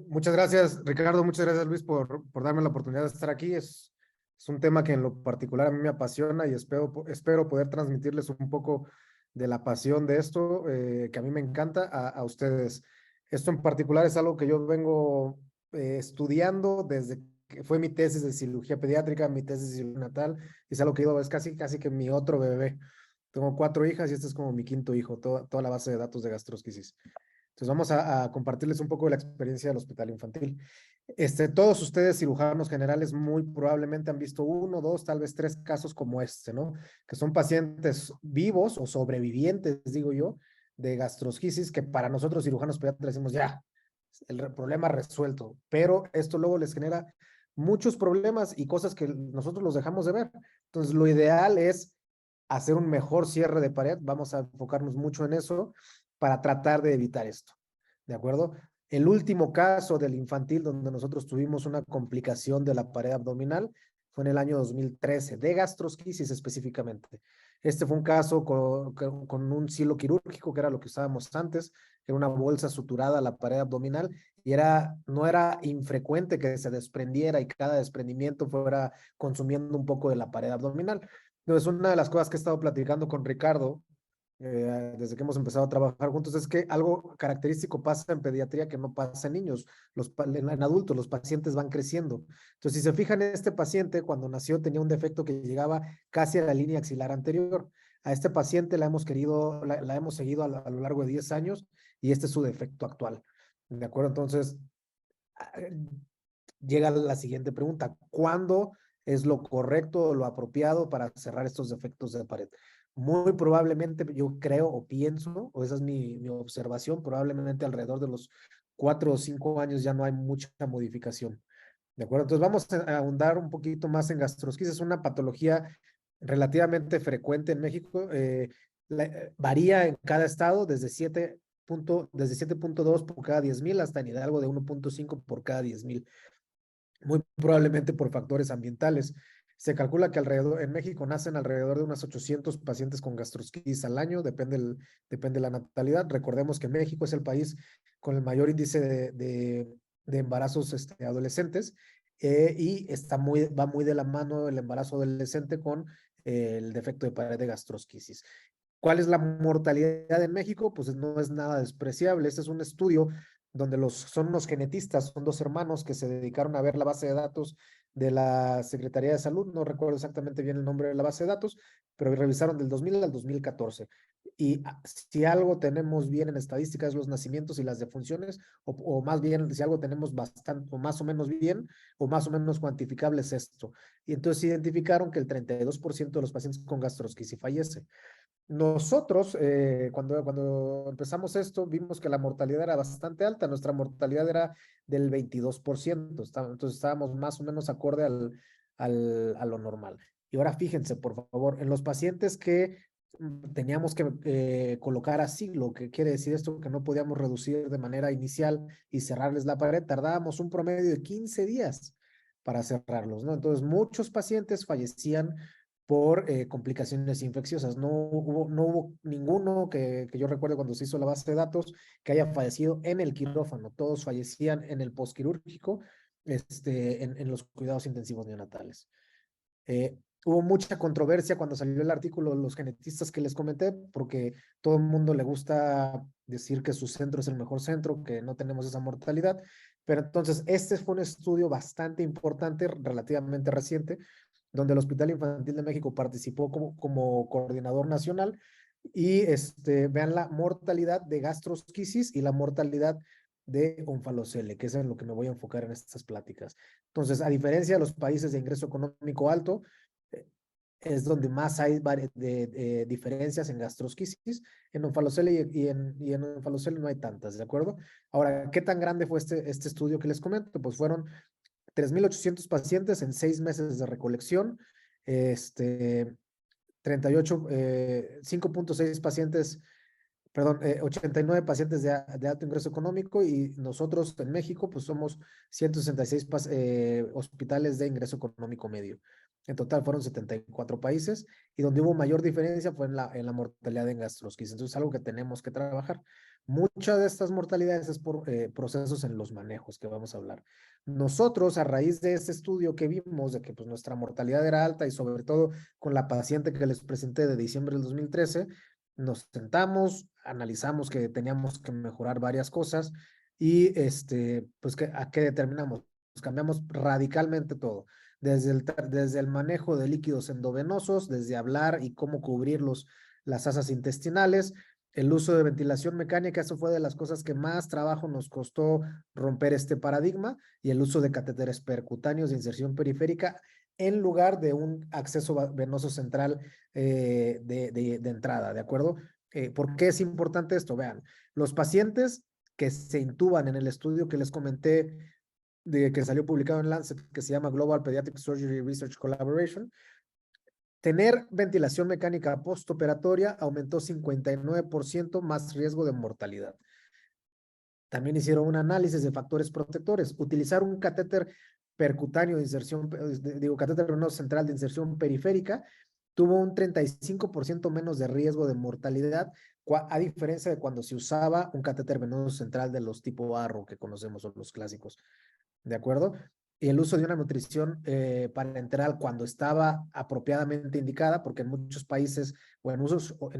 Muchas gracias, Ricardo. Muchas gracias, Luis, por darme la oportunidad de estar aquí. Es un tema que en lo particular a mí me apasiona y espero poder transmitirles un poco de la pasión de esto, que a mí me encanta, a ustedes. Esto en particular es algo que yo vengo estudiando desde que fue mi tesis de cirugía pediátrica, mi tesis de cirugía natal, y es algo que es casi que mi otro bebé. Tengo 4 hijas y este es como mi quinto hijo, toda la base de datos de gastrosquisis. Entonces vamos a compartirles un poco de la experiencia del hospital infantil. Todos ustedes, cirujanos generales, muy probablemente han visto uno, dos, tal vez tres casos como este, ¿no? Que son pacientes vivos o sobrevivientes, digo yo, de gastrosquisis, que para nosotros cirujanos pediatras decimos ya, el problema resuelto, pero esto luego les genera muchos problemas y cosas que nosotros los dejamos de ver. Entonces lo ideal es hacer un mejor cierre de pared, vamos a enfocarnos mucho en eso para tratar de evitar esto, ¿de acuerdo? El último caso del infantil donde nosotros tuvimos una complicación de la pared abdominal fue en el año 2013, de gastrosquisis específicamente. Este fue un caso con un silo quirúrgico, que era lo que usábamos antes, que era una bolsa suturada a la pared abdominal, y no era infrecuente que se desprendiera y cada desprendimiento fuera consumiendo un poco de la pared abdominal. Entonces, una de las cosas que he estado platicando con Ricardo desde que hemos empezado a trabajar juntos es que algo característico pasa en pediatría que no pasa en niños, en adultos, los pacientes van creciendo. Entonces, si se fijan, este paciente cuando nació tenía un defecto que llegaba casi a la línea axilar anterior. A este paciente la hemos seguido a lo largo de 10 años y este es su defecto actual. ¿De acuerdo? Entonces, llega la siguiente pregunta: ¿cuándo es lo correcto o lo apropiado para cerrar estos defectos de pared? Muy probablemente, yo creo o pienso, o esa es mi observación, probablemente alrededor de los 4 o 5 años ya no hay mucha modificación. ¿De acuerdo? Entonces vamos a ahondar un poquito más en gastrosquisis. Es una patología relativamente frecuente en México. Varía en cada estado desde 7.2 por cada 10,000 hasta en Hidalgo de 1.5 por cada 10,000, muy probablemente por factores ambientales. Se calcula que en México nacen alrededor de unos 800 pacientes con gastrosquisis al año, depende de la natalidad. Recordemos que México es el país con el mayor índice de embarazos adolescentes, y va muy de la mano el embarazo adolescente con el defecto de pared de gastrosquisis. ¿Cuál es la mortalidad en México? Pues no es nada despreciable. Este es un estudio donde son unos genetistas, son dos hermanos que se dedicaron a ver la base de datos de la Secretaría de Salud. No recuerdo exactamente bien el nombre de la base de datos, pero revisaron del 2000 al 2014. Y si algo tenemos bien en estadísticas, los nacimientos y las defunciones, o más bien, si algo tenemos bastante, o más o menos bien, o más o menos cuantificable, es esto. Y entonces identificaron que el 32% de los pacientes con gastrosquisis fallece. Nosotros, cuando empezamos esto, vimos que la mortalidad era bastante alta. Nuestra mortalidad era del 22%. Entonces estábamos más o menos acorde a lo normal. Y ahora fíjense, por favor, en los pacientes que teníamos que colocar asilo, que quiere decir esto, que no podíamos reducir de manera inicial y cerrarles la pared, tardábamos un promedio de 15 días para cerrarlos, ¿no? Entonces, muchos pacientes fallecían por complicaciones infecciosas. No hubo ninguno que yo recuerde cuando se hizo la base de datos que haya fallecido en el quirófano. Todos fallecían en el postquirúrgico, en los cuidados intensivos neonatales. Hubo mucha controversia cuando salió el artículo de los genetistas que les comenté, porque todo el mundo le gusta decir que su centro es el mejor centro, que no tenemos esa mortalidad. Pero entonces, este fue un estudio bastante importante, relativamente reciente, donde el Hospital Infantil de México participó como coordinador nacional, y vean la mortalidad de gastrosquisis y la mortalidad de onfalocele, que es en lo que me voy a enfocar en estas pláticas. Entonces, a diferencia de los países de ingreso económico alto, eh, es donde más hay diferencias en gastrosquisis. En onfalocele y en onfalocele no hay tantas, ¿de acuerdo? Ahora, ¿qué tan grande fue este estudio que les comento? Pues fueron 3,800 pacientes en 6 meses de recolección, 38, 5.6 pacientes, perdón, 89 pacientes de alto ingreso económico, y nosotros en México pues somos 166 hospitales de ingreso económico medio. En total fueron 74 países y donde hubo mayor diferencia fue en la mortalidad en gastrosquisis. Entonces es algo que tenemos que trabajar. Mucha de estas mortalidades es por procesos en los manejos que vamos a hablar. Nosotros, a raíz de este estudio que vimos de que pues, nuestra mortalidad era alta y sobre todo con la paciente que les presenté de diciembre del 2013, nos sentamos, analizamos que teníamos que mejorar varias cosas y pues ¿a qué determinamos? Pues cambiamos radicalmente todo desde el manejo de líquidos endovenosos, desde hablar y cómo cubrir las asas intestinales, el uso de ventilación mecánica, eso fue de las cosas que más trabajo nos costó romper este paradigma, y el uso de catéteres percutáneos de inserción periférica en lugar de un acceso venoso central de entrada, ¿de acuerdo? ¿Por qué es importante esto? Vean, los pacientes que se intuban en el estudio que les comenté que salió publicado en Lancet, que se llama Global Pediatric Surgery Research Collaboration, tener ventilación mecánica postoperatoria aumentó 59% más riesgo de mortalidad. También hicieron un análisis de factores protectores. Utilizar un catéter percutáneo de inserción, catéter venoso central de inserción periférica, tuvo un 35% menos de riesgo de mortalidad, a diferencia de cuando se usaba un catéter venoso central de los tipo Arrow que conocemos, o los clásicos. ¿De acuerdo? Y el uso de una nutrición parenteral cuando estaba apropiadamente indicada, porque en muchos países o en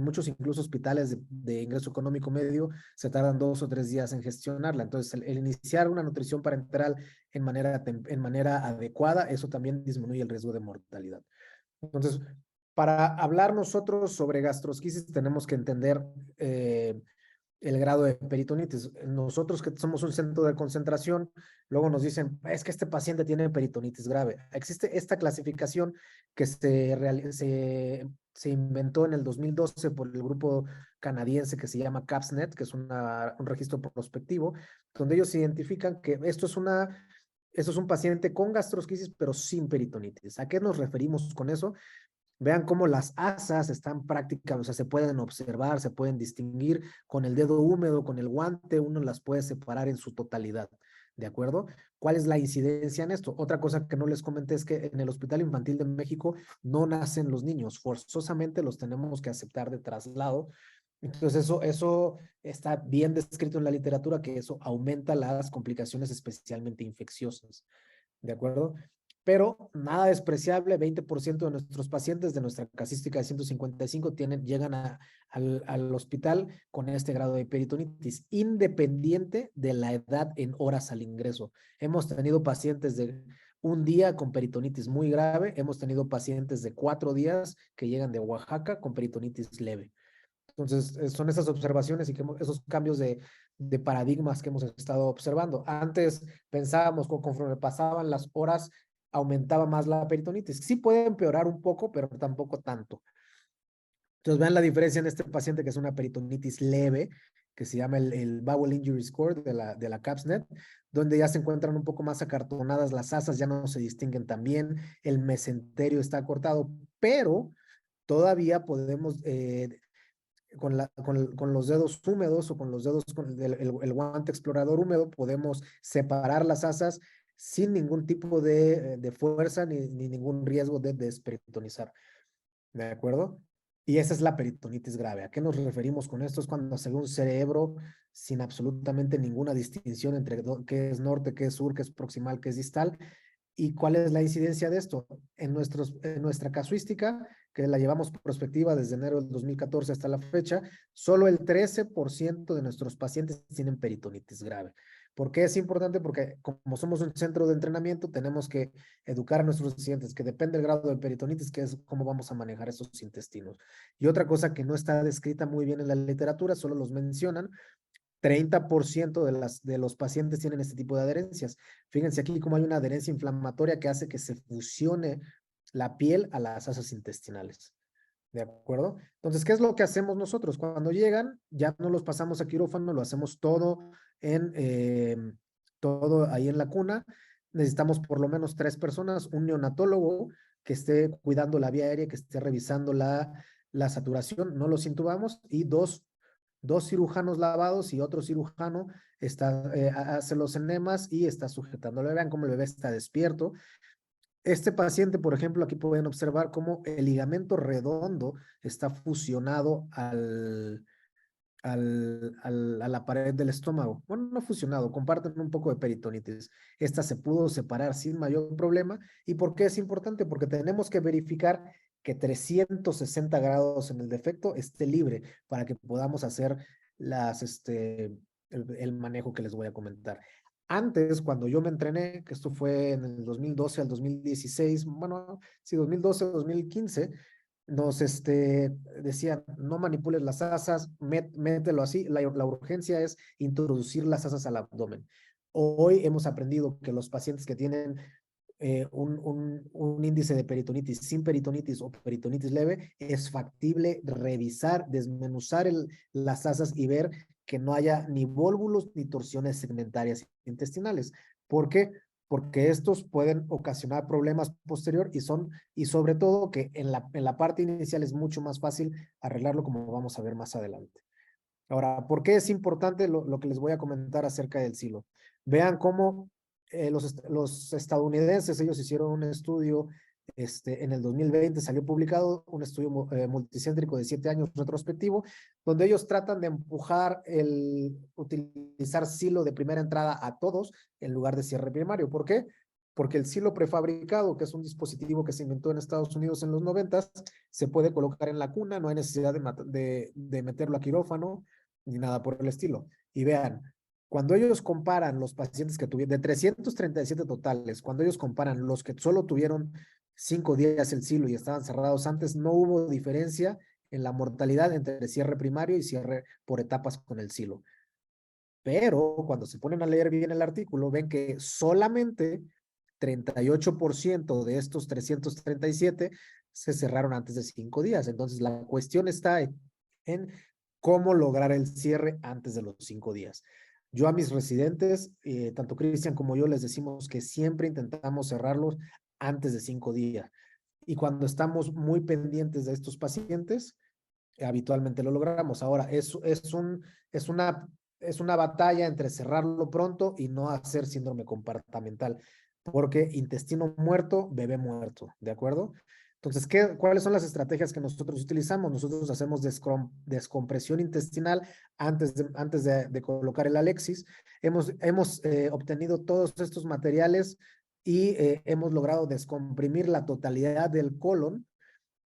muchos incluso hospitales de ingreso económico medio se tardan 2 o 3 días en gestionarla. Entonces, el iniciar una nutrición parenteral en manera adecuada, eso también disminuye el riesgo de mortalidad. Entonces, para hablar nosotros sobre gastrosquisis tenemos que entender el grado de peritonitis. Nosotros que somos un centro de concentración, luego nos dicen, es que este paciente tiene peritonitis grave. Existe esta clasificación que se inventó en el 2012 por el grupo canadiense que se llama CAPSNet, que es un registro prospectivo, donde ellos identifican que esto es un paciente con gastrosquisis, pero sin peritonitis. ¿A qué nos referimos con eso? Vean cómo las asas están prácticamente, o sea, se pueden observar, se pueden distinguir con el dedo húmedo, con el guante, uno las puede separar en su totalidad, ¿de acuerdo? ¿Cuál es la incidencia en esto? Otra cosa que no les comenté es que en el Hospital Infantil de México no nacen los niños, forzosamente los tenemos que aceptar de traslado. Entonces eso está bien descrito en la literatura, que eso aumenta las complicaciones especialmente infecciosas, ¿de acuerdo? Pero nada despreciable, 20% de nuestros pacientes de nuestra casística de 155 llegan al hospital con este grado de peritonitis, independiente de la edad en horas al ingreso. Hemos tenido pacientes de un día con peritonitis muy grave, hemos tenido pacientes de 4 días que llegan de Oaxaca con peritonitis leve. Entonces, son esas observaciones y esos cambios de paradigmas que hemos estado observando. Antes pensábamos que conforme pasaban las horas aumentaba más la peritonitis. Sí puede empeorar un poco, pero tampoco tanto. Entonces, vean la diferencia en este paciente que es una peritonitis leve, que se llama el Bowel Injury Score de la CAPSNet, donde ya se encuentran un poco más acartonadas las asas, ya no se distinguen tan bien, el mesenterio está cortado, pero todavía podemos con los dedos húmedos o con los dedos con el guante explorador húmedo podemos separar las asas sin ningún tipo de fuerza ni ningún riesgo de desperitonizar. ¿De acuerdo? Y esa es la peritonitis grave. ¿A qué nos referimos con esto? Es cuando se ve un cerebro sin absolutamente ninguna distinción entre qué es norte, qué es sur, qué es proximal, qué es distal. ¿Y cuál es la incidencia de esto? En nuestra casuística, que la llevamos prospectiva desde enero del 2014 hasta la fecha, solo el 13% de nuestros pacientes tienen peritonitis grave. ¿Por qué es importante? Porque como somos un centro de entrenamiento, tenemos que educar a nuestros pacientes, que depende del grado de peritonitis, que es cómo vamos a manejar esos intestinos. Y otra cosa que no está descrita muy bien en la literatura, solo los mencionan, 30% de los pacientes tienen este tipo de adherencias. Fíjense aquí cómo hay una adherencia inflamatoria que hace que se fusione la piel a las asas intestinales. ¿De acuerdo? Entonces, ¿qué es lo que hacemos nosotros? Cuando llegan, ya no los pasamos a quirófano, lo hacemos todo ahí en la cuna. Necesitamos por lo menos 3 personas, un neonatólogo que esté cuidando la vía aérea, que esté revisando la saturación, no los intubamos, y dos cirujanos lavados y otro cirujano hace los enemas y está sujetándolo. Vean cómo el bebé está despierto. Este paciente, por ejemplo, aquí pueden observar cómo el ligamento redondo está fusionado a la pared del estómago. Bueno, no fusionado, comparten un poco de peritonitis. Esta se pudo separar sin mayor problema. ¿Y por qué es importante? Porque tenemos que verificar que 360 grados en el defecto esté libre para que podamos hacer el manejo que les voy a comentar. Antes, cuando yo me entrené, que esto fue en el 2012 al 2016, bueno, sí, 2012, 2015, nos decían, no manipules las asas, mételo así. La urgencia es introducir las asas al abdomen. Hoy hemos aprendido que los pacientes que tienen un índice de peritonitis sin peritonitis o peritonitis leve, es factible revisar, desmenuzar las asas y ver que no haya ni vólvulos ni torsiones segmentarias intestinales. ¿Por qué? Porque estos pueden ocasionar problemas posterior y sobre todo que en la parte inicial es mucho más fácil arreglarlo, como vamos a ver más adelante. Ahora, ¿por qué es importante lo que les voy a comentar acerca del silo? Vean cómo los estadounidenses, ellos hicieron un estudio en el 2020, salió publicado un estudio multicéntrico de 7 años retrospectivo, donde ellos tratan de empujar utilizar silo de primera entrada a todos en lugar de cierre primario. ¿Por qué? Porque el silo prefabricado, que es un dispositivo que se inventó en Estados Unidos en los 90, se puede colocar en la cuna, no hay necesidad de meterlo a quirófano ni nada por el estilo. Y vean, cuando ellos comparan los pacientes que tuvieron, de 337 totales, cuando ellos comparan los que solo tuvieron 5 días el silo y estaban cerrados antes, no hubo diferencia en la mortalidad entre cierre primario y cierre por etapas con el silo. Pero cuando se ponen a leer bien el artículo, ven que solamente 38% de estos 337 se cerraron antes de 5 días. Entonces, la cuestión está en cómo lograr el cierre antes de los 5 días. Yo a mis residentes, tanto Cristian como yo, les decimos que siempre intentamos cerrarlos antes de 5 días. Y cuando estamos muy pendientes de estos pacientes, habitualmente lo logramos. Ahora, es una batalla entre cerrarlo pronto y no hacer síndrome compartamental, porque intestino muerto, bebé muerto, ¿de acuerdo? Entonces, ¿cuáles son las estrategias que nosotros utilizamos? Nosotros hacemos descompresión intestinal antes de colocar el Alexis. Hemos obtenido todos estos materiales y hemos logrado descomprimir la totalidad del colon,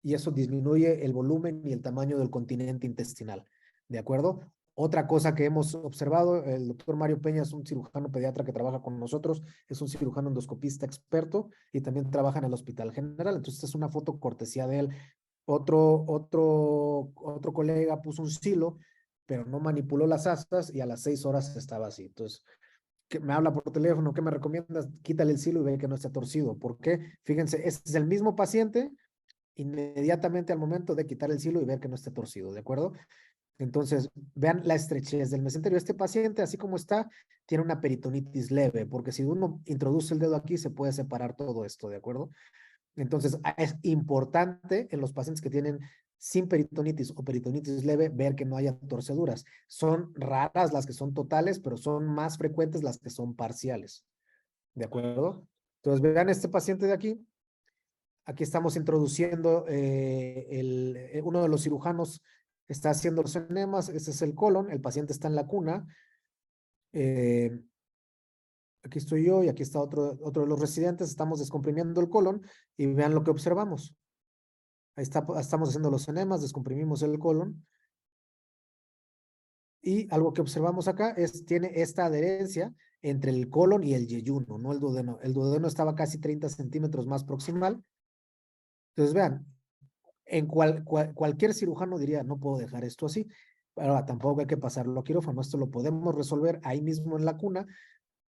y eso disminuye el volumen y el tamaño del continente intestinal. ¿De acuerdo? Otra cosa que hemos observado, el doctor Mario Peña es un cirujano pediatra que trabaja con nosotros, es un cirujano endoscopista experto y también trabaja en el Hospital General. Entonces, es una foto cortesía de él. Otro colega puso un silo, pero no manipuló las asas y a las 6 horas estaba así. Entonces, me habla por teléfono, ¿qué me recomiendas? Quítale el silo y ve que no está torcido. ¿Por qué? Fíjense, es el mismo paciente, inmediatamente al momento de quitar el silo y ver que no esté torcido, ¿de acuerdo? Entonces, vean la estrechez del mesenterio. Este paciente, así como está, tiene una peritonitis leve, porque si uno introduce el dedo aquí, se puede separar todo esto, ¿de acuerdo? Entonces, es importante en los pacientes que tienen sin peritonitis o peritonitis leve, ver que no haya torceduras. Son raras las que son totales, pero son más frecuentes las que son parciales, ¿de acuerdo? Entonces, vean este paciente de aquí. Aquí estamos introduciendo uno de los cirujanos está haciendo los enemas. Este es el colon, el paciente está en la cuna. Eh, Aquí estoy yo y aquí está otro de los residentes. Estamos descomprimiendo el colon y vean lo que observamos. Ahí estamos haciendo los enemas, descomprimimos el colon. Y algo que observamos acá tiene esta adherencia entre el colon y el yeyuno, no el duodeno. El duodeno estaba casi 30 centímetros más proximal. Entonces, vean, cualquier cirujano diría, no puedo dejar esto así. Ahora, tampoco hay que pasarlo a quirófano. Esto lo podemos resolver ahí mismo en la cuna.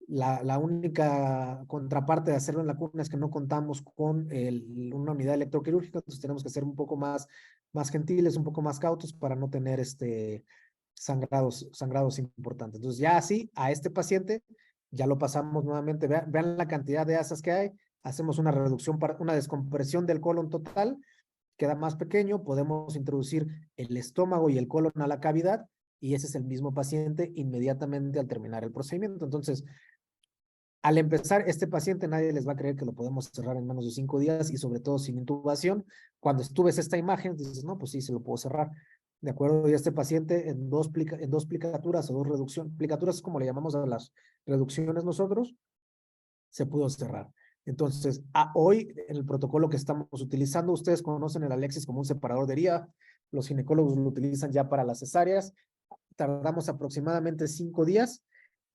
La única contraparte de hacerlo en la cuna es que no contamos con una unidad electroquirúrgica, entonces tenemos que ser un poco más gentiles, un poco más cautos para no tener sangrados importantes. Entonces, ya así, a este paciente, ya lo pasamos nuevamente. Vean la cantidad de asas que hay. Hacemos una reducción, una descompresión del colon total, queda más pequeño, podemos introducir el estómago y el colon a la cavidad y ese es el mismo paciente inmediatamente al terminar el procedimiento. Entonces, Al empezar, este paciente nadie les va a creer que lo podemos cerrar en menos de 5 días y sobre todo sin intubación. Cuando tú ves esta imagen, dices, no, pues sí, se lo puedo cerrar. ¿De acuerdo? Y este paciente en dos plicaturas o dos reducciones, plicaturas es como le llamamos a las reducciones nosotros, se pudo cerrar. Entonces, hoy, en el protocolo que estamos utilizando, ustedes conocen el Alexis como un separador de herida, los ginecólogos lo utilizan ya para las cesáreas, tardamos aproximadamente 5 días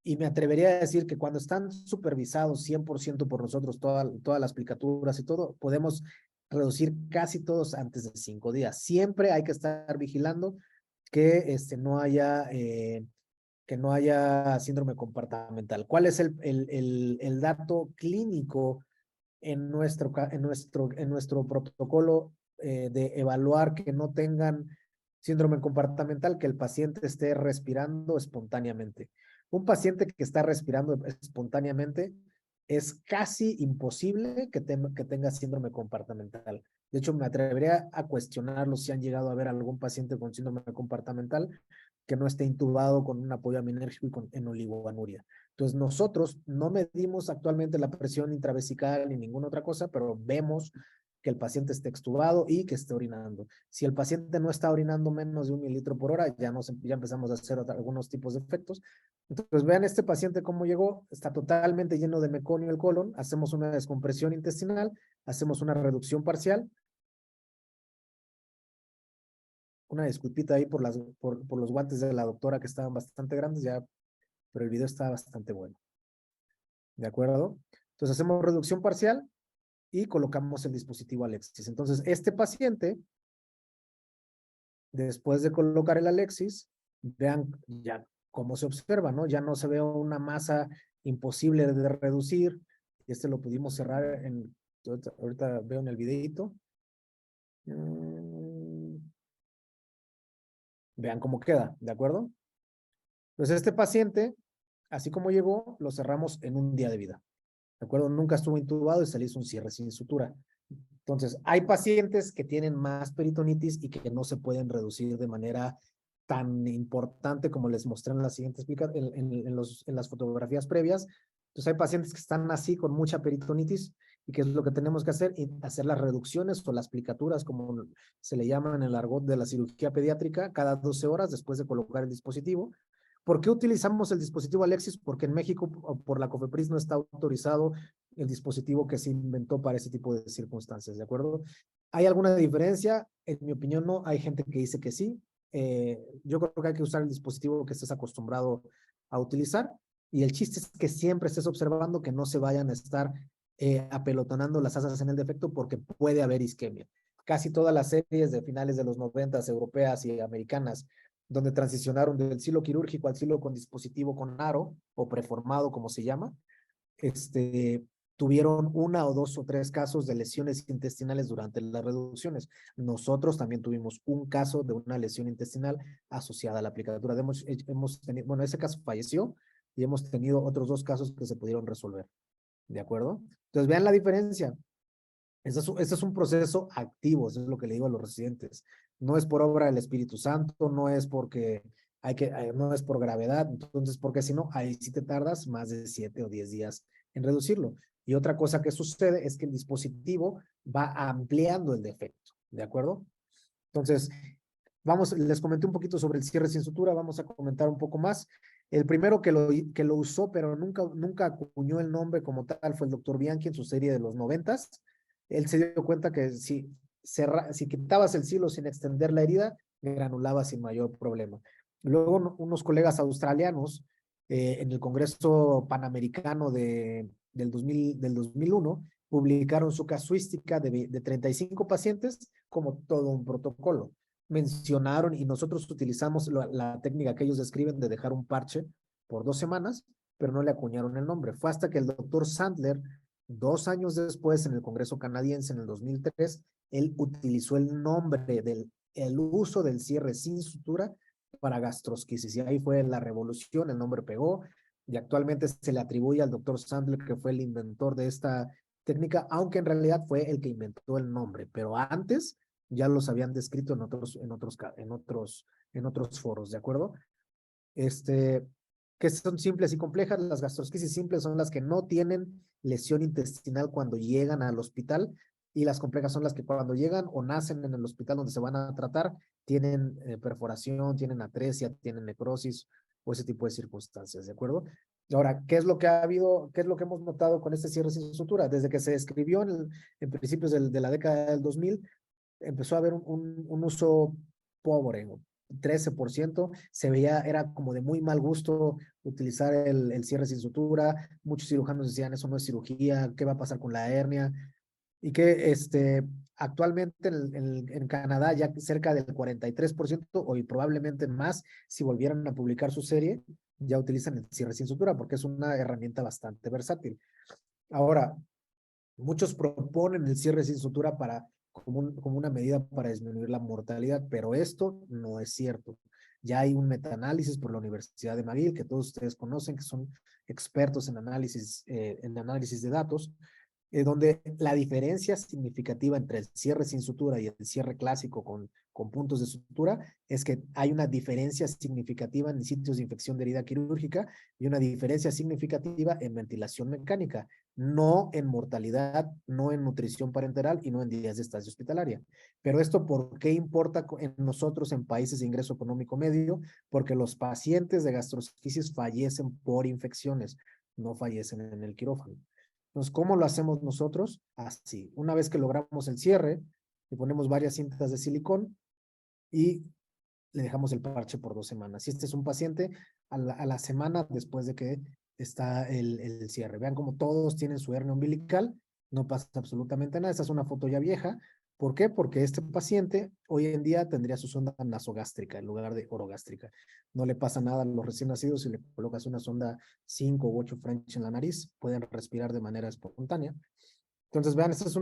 y me atrevería a decir que cuando están supervisados 100% por nosotros, todas las aplicaturas y todo, podemos reducir casi todos antes de 5 días. Siempre hay que estar vigilando que que no haya síndrome comportamental. ¿Cuál es el dato clínico en nuestro protocolo de evaluar que no tengan síndrome comportamental? Que el paciente esté respirando espontáneamente. Un paciente que está respirando espontáneamente es casi imposible que tenga síndrome comportamental. De hecho, me atrevería a cuestionarlo si han llegado a ver algún paciente con síndrome comportamental que no esté intubado con un apoyo aminérgico y en oligoanuria. Entonces, nosotros no medimos actualmente la presión intravesical ni ninguna otra cosa, pero vemos que el paciente esté extubado y que esté orinando. Si el paciente no está orinando menos de 1 mililitro por hora, ya empezamos a hacer algunos tipos de efectos. Entonces, vean este paciente cómo llegó, está totalmente lleno de meconio el colon, hacemos una descompresión intestinal, hacemos una reducción parcial. Una disculpita ahí por los guantes de la doctora que estaban bastante grandes, ya, pero el video está bastante bueno. ¿De acuerdo? Entonces hacemos reducción parcial y colocamos el dispositivo Alexis. Entonces, este paciente, después de colocar el Alexis, vean ya cómo se observa, ¿no? Ya no se ve una masa imposible de reducir. Este lo pudimos cerrar ahorita veo en el videito. Vean cómo queda, ¿de acuerdo? Entonces, este paciente, así como llegó, lo cerramos en un día de vida. ¿De acuerdo? Nunca estuvo intubado y se le hizo un cierre sin sutura. Entonces, hay pacientes que tienen más peritonitis y que no se pueden reducir de manera tan importante como les mostré en las siguientes en las fotografías previas. Entonces, hay pacientes que están así con mucha peritonitis y que es lo que tenemos que hacer, y hacer las reducciones o las plicaturas, como se le llama en el argot de la cirugía pediátrica, cada 12 horas después de colocar el dispositivo. ¿Por qué utilizamos el dispositivo Alexis? Porque en México, por la COFEPRIS, no está autorizado el dispositivo que se inventó para ese tipo de circunstancias, ¿de acuerdo? ¿Hay alguna diferencia? En mi opinión, no. Hay gente que dice que sí. Yo creo que hay que usar el dispositivo que estés acostumbrado a utilizar. Y el chiste es que siempre estés observando que no se vayan a estar apelotonando las asas en el defecto, porque puede haber isquemia. Casi todas las series de finales de los 90 europeas y americanas, donde transicionaron del silo quirúrgico al silo con dispositivo con aro o preformado, como se llama, tuvieron 1 o 2 o 3 casos de lesiones intestinales durante las reducciones. Nosotros también tuvimos un caso de una lesión intestinal asociada a la aplicatura. Hemos tenido, bueno, ese caso falleció y hemos tenido otros 2 casos que se pudieron resolver. ¿De acuerdo? Entonces, vean la diferencia. Este es un proceso activo, eso es lo que le digo a los residentes. No es por obra del Espíritu Santo, no es porque no es por gravedad, entonces, porque si no, ahí sí te tardas más de 7 o 10 días en reducirlo. Y otra cosa que sucede es que el dispositivo va ampliando el defecto, ¿de acuerdo? Entonces, les comenté un poquito sobre el cierre sin sutura, vamos a comentar un poco más. El primero que lo usó, pero nunca acuñó el nombre como tal, fue el doctor Bianchi en su serie de los 90s. Él se dio cuenta que si quitabas el silo sin extender la herida, granulaba sin mayor problema. Luego, unos colegas australianos en el Congreso Panamericano del 2001 publicaron su casuística de 35 pacientes como todo un protocolo. Mencionaron y nosotros utilizamos la técnica que ellos describen de dejar un parche por 2 semanas, pero no le acuñaron el nombre. Fue hasta que el doctor Sandler, 2 años después, en el Congreso Canadiense, en el 2003, él utilizó el nombre el uso del cierre sin sutura para gastrosquisis. Y ahí fue la revolución, el nombre pegó, y actualmente se le atribuye al doctor Sandler, que fue el inventor de esta técnica, aunque en realidad fue el que inventó el nombre, pero antes ya los habían descrito en otros foros, ¿de acuerdo? que son simples y complejas. Las gastrosquisis simples son las que no tienen lesión intestinal cuando llegan al hospital, y las complejas son las que cuando llegan o nacen en el hospital donde se van a tratar, tienen perforación, tienen atresia, tienen necrosis o ese tipo de circunstancias, ¿de acuerdo? Ahora, ¿qué es lo que ha habido, qué es lo que hemos notado con este cierre sin sutura? Desde que se describió en principios de la década del 2000, empezó a haber un uso pobre, 13%, se veía, era como de muy mal gusto utilizar el cierre sin sutura. Muchos cirujanos decían, eso no es cirugía, ¿qué va a pasar con la hernia? Y que actualmente en Canadá ya cerca del 43%, o y probablemente más, si volvieran a publicar su serie, ya utilizan el cierre sin sutura porque es una herramienta bastante versátil. Ahora, muchos proponen el cierre sin sutura como una medida para disminuir la mortalidad, pero esto no es cierto. Ya hay un metaanálisis por la Universidad de McGill, que todos ustedes conocen, que son expertos en análisis de datos, donde la diferencia significativa entre el cierre sin sutura y el cierre clásico con puntos de sutura es que hay una diferencia significativa en sitios de infección de herida quirúrgica y una diferencia significativa en ventilación mecánica, no en mortalidad, no en nutrición parenteral y no en días de estancia hospitalaria. Pero esto, ¿por qué importa en nosotros en países de ingreso económico medio? Porque los pacientes de gastrosquisis fallecen por infecciones, no fallecen en el quirófano. Entonces, ¿cómo lo hacemos nosotros? Así, una vez que logramos el cierre, le ponemos varias cintas de silicón y le dejamos el parche por 2 semanas. Si este es un paciente, a la semana después de que está el cierre. Vean cómo todos tienen su hernia umbilical, no pasa absolutamente nada. Esta es una foto ya vieja. ¿Por qué? Porque este paciente hoy en día tendría su sonda nasogástrica en lugar de orogástrica. No le pasa nada a los recién nacidos si le colocas una sonda 5 u 8 French en la nariz, pueden respirar de manera espontánea. Entonces, vean, este es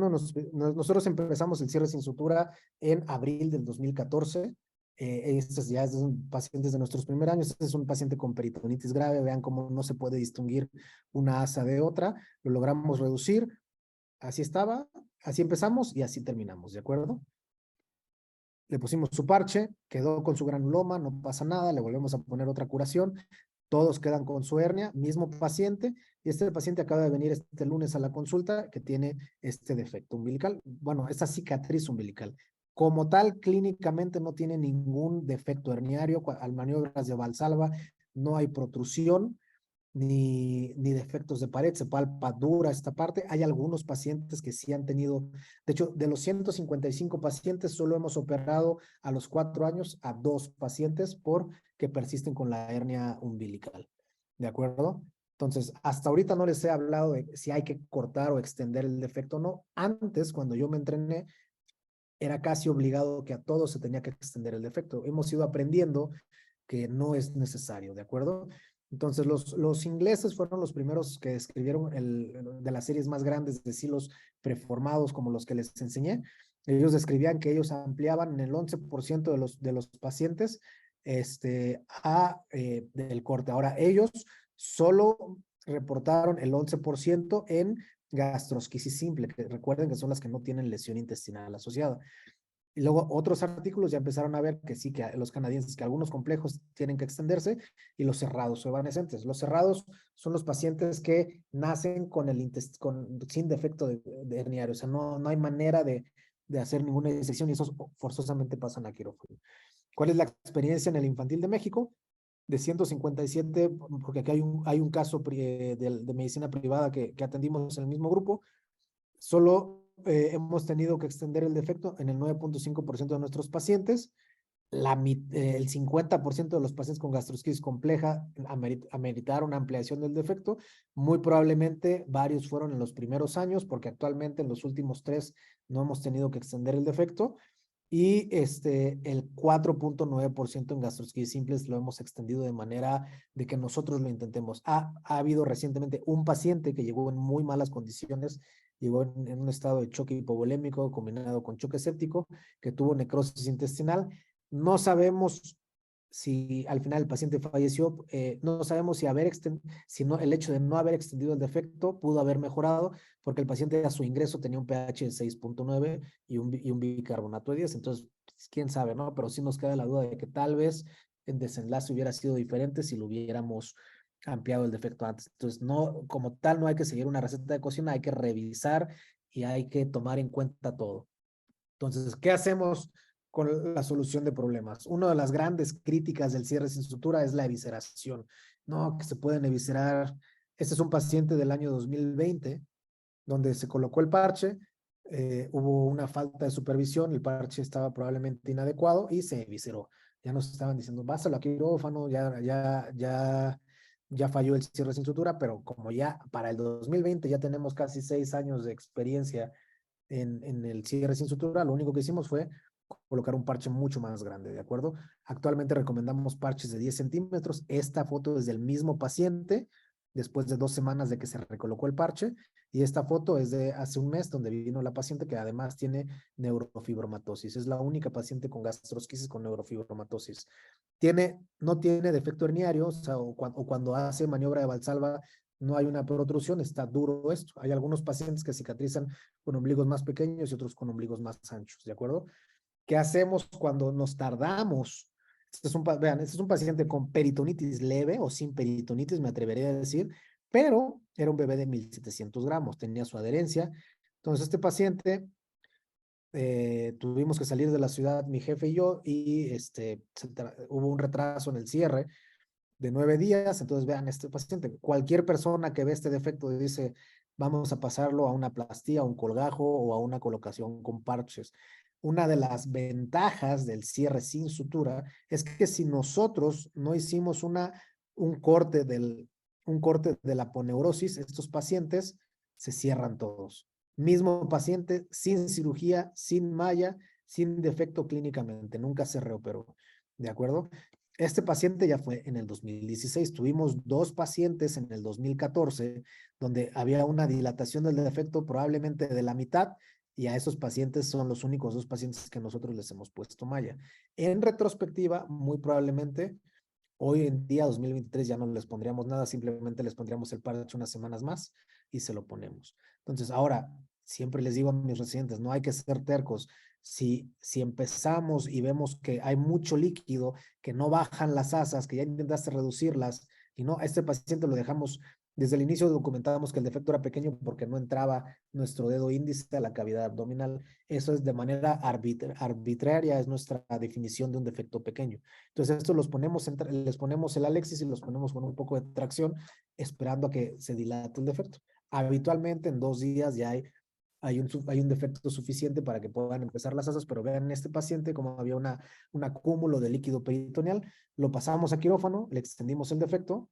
nosotros empezamos el cierre sin sutura en abril del 2014. Este ya es un paciente de nuestros primeros años. Este es un paciente con peritonitis grave. Vean cómo no se puede distinguir una asa de otra. Lo logramos reducir. Así estaba, así empezamos y así terminamos, ¿de acuerdo? Le pusimos su parche, quedó con su granuloma, no pasa nada, le volvemos a poner otra curación, todos quedan con su hernia, mismo paciente, y este paciente acaba de venir este lunes a la consulta que tiene este defecto umbilical, bueno, esta cicatriz umbilical. Como tal, clínicamente no tiene ningún defecto herniario, al maniobras de Valsalva no hay protrusión, ni defectos de pared, se palpa dura esta parte. Hay algunos pacientes que sí han tenido, de hecho, de los 155 pacientes, solo hemos operado a los 4 años a 2 pacientes porque persisten con la hernia umbilical. ¿De acuerdo? Entonces, hasta ahorita no les he hablado de si hay que cortar o extender el defecto o no. Antes, cuando yo me entrené, era casi obligado que a todos se tenía que extender el defecto. Hemos ido aprendiendo que no es necesario, ¿de acuerdo? Entonces, los ingleses fueron los primeros que escribieron de las series más grandes de silos preformados como los que les enseñé. Ellos describían que ellos ampliaban en el 11% de los pacientes del corte. Ahora, ellos solo reportaron el 11% en gastrosquisis simple, que recuerden que son las que no tienen lesión intestinal asociada. Y luego otros artículos ya empezaron a ver que sí, que los canadienses, que algunos complejos tienen que extenderse, y los cerrados o evanescentes. Los cerrados son los pacientes que nacen sin defecto de herniario, o sea, no hay manera de hacer ninguna disección y esos forzosamente pasan a quirófano. ¿Cuál es la experiencia en el infantil de México? De 157, porque aquí hay un caso de medicina privada que atendimos en el mismo grupo, solo hemos tenido que extender el defecto en el 9.5% de nuestros pacientes. El 50% de los pacientes con gastrosquisis compleja ameritaron ampliación del defecto. Muy probablemente varios fueron en los primeros años, porque actualmente en los últimos 3 no hemos tenido que extender el defecto. Y el 4.9% en gastrosquisis simples lo hemos extendido de manera de que nosotros lo intentemos. Ha habido recientemente un paciente que llegó en muy malas condiciones, llegó en un estado de choque hipovolémico combinado con choque séptico, que tuvo necrosis intestinal. No sabemos si al final el paciente falleció, no sabemos si el hecho de no haber extendido el defecto pudo haber mejorado, porque el paciente a su ingreso tenía un pH de 6.9 y un bicarbonato de 10, entonces, pues, quién sabe, ¿no? Pero sí nos queda la duda de que tal vez el desenlace hubiera sido diferente si lo hubiéramos ampliado el defecto antes. Entonces, no, como tal, no hay que seguir una receta de cocina, hay que revisar y hay que tomar en cuenta todo. Entonces, ¿qué hacemos con la solución de problemas? Una de las grandes críticas del cierre sin sutura es la evisceración. No, que se pueden eviscerar. Este es un paciente del año 2020 donde se colocó el parche, hubo una falta de supervisión, el parche estaba probablemente inadecuado y se evisceró. Ya nos estaban diciendo, básalo a quirófano, ya falló el cierre sin sutura, pero como ya para el 2020 ya tenemos casi 6 años de experiencia en el cierre sin sutura, lo único que hicimos fue colocar un parche mucho más grande, ¿de acuerdo? Actualmente recomendamos parches de 10 centímetros. Esta foto es del mismo paciente después de 2 semanas de que se recolocó el parche. Y esta foto es de hace un mes donde vino la paciente que además tiene neurofibromatosis. Es la única paciente con gastrosquisis con neurofibromatosis. No tiene defecto herniario, o sea, o cuando hace maniobra de Valsalva no hay una protrusión, está duro esto. Hay algunos pacientes que cicatrizan con ombligos más pequeños y otros con ombligos más anchos, ¿de acuerdo? ¿Qué hacemos cuando nos tardamos? Vean, este es un paciente con peritonitis leve o sin peritonitis, me atrevería a decir, pero era un bebé de 1,700 gramos, tenía su adherencia. Entonces, este paciente tuvimos que salir de la ciudad, mi jefe y yo, y hubo un retraso en el cierre de 9 días. Entonces, vean, este paciente, cualquier persona que ve este defecto dice, vamos a pasarlo a una plastía, a un colgajo o a una colocación con parches. Una de las ventajas del cierre sin sutura es que si nosotros no hicimos un corte de la aponeurosis, estos pacientes se cierran todos. Mismo paciente, sin cirugía, sin malla, sin defecto clínicamente, nunca se reoperó. ¿De acuerdo? Este paciente ya fue en el 2016. Tuvimos 2 pacientes en el 2014 donde había una dilatación del defecto probablemente de la mitad, y a esos pacientes son los únicos 2 pacientes que nosotros les hemos puesto malla. En retrospectiva, muy probablemente, hoy en día, 2023, ya no les pondríamos nada, simplemente les pondríamos el parche unas semanas más y se lo ponemos. Entonces, ahora, siempre les digo a mis residentes, no hay que ser tercos. Si empezamos y vemos que hay mucho líquido, que no bajan las asas, que ya intentaste reducirlas, y no, a este paciente lo dejamos, desde el inicio documentábamos que el defecto era pequeño porque no entraba nuestro dedo índice a la cavidad abdominal. Eso es de manera arbitraria, es nuestra definición de un defecto pequeño. Entonces, estos les ponemos el Alexis y los ponemos con un poco de tracción, esperando a que se dilate el defecto. Habitualmente en 2 días ya hay un defecto suficiente para que puedan empezar las asas, pero vean en este paciente como había un acúmulo de líquido peritoneal, lo pasamos a quirófano, le extendimos el defecto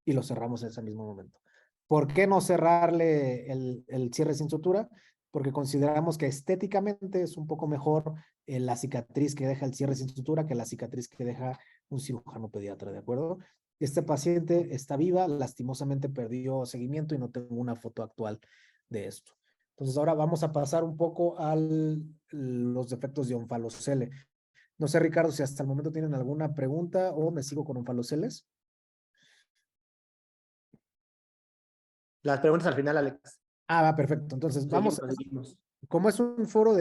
y lo cerramos en ese mismo momento. ¿Por qué no cerrarle el cierre sin sutura? Porque consideramos que estéticamente es un poco mejor la cicatriz que deja el cierre sin sutura que la cicatriz que deja un cirujano pediatra, ¿de acuerdo? Este paciente está viva, lastimosamente perdió seguimiento y no tengo una foto actual de esto. Entonces ahora vamos a pasar un poco a los defectos de onfalocele. No sé, Ricardo, si hasta el momento tienen alguna pregunta o me sigo con onfaloceles. Las preguntas al final, Alex. Ah, va, perfecto. Entonces vamos, Seguimos. como es un foro